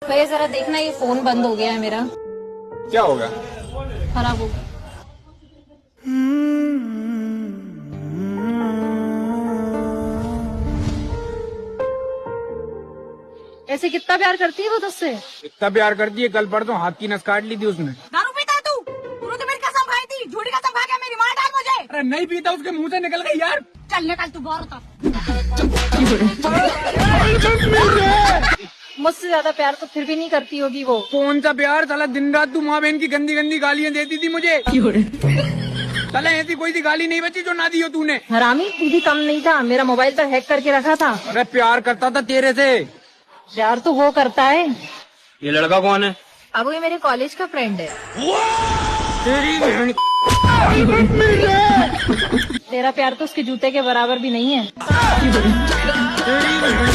भैया जरा देखना, ये फोन बंद हो गया है मेरा। क्या हो गया? खराब हो गया। ऐसे कितना प्यार करती है वो तुझसे? इतना प्यार करती है, कल परसों हाथ की नस काट ली थी उसने। दारू पीता है तू? तूने तो मेरी कसम खाई थी, झूठी कसम खा के मेरी मार डाल मुझे। अरे नहीं पीता, उसके मुंह से निकल गई यार। चल निकल तू बाहर उतर। मुझसे ज्यादा प्यार तो फिर भी नहीं करती होगी वो। कौन सा प्यार साला, दिन रात तू माँ बहन की गंदी गंदी गालियाँ देती थी मुझे। साला ऐसी कोई सी गाली नहीं बची जो ना दी हो तूने। हरामी, तू भी कम नहीं था, मेरा मोबाइल तो हैक करके रखा था। अरे प्यार करता था तेरे से। प्यार तो वो करता है। ये लड़का कौन है? अब ये मेरे कॉलेज का फ्रेंड है। तेरी बहन। तेरा प्यार तो उसके जूते के बराबर भी नहीं है। तेरी बहन।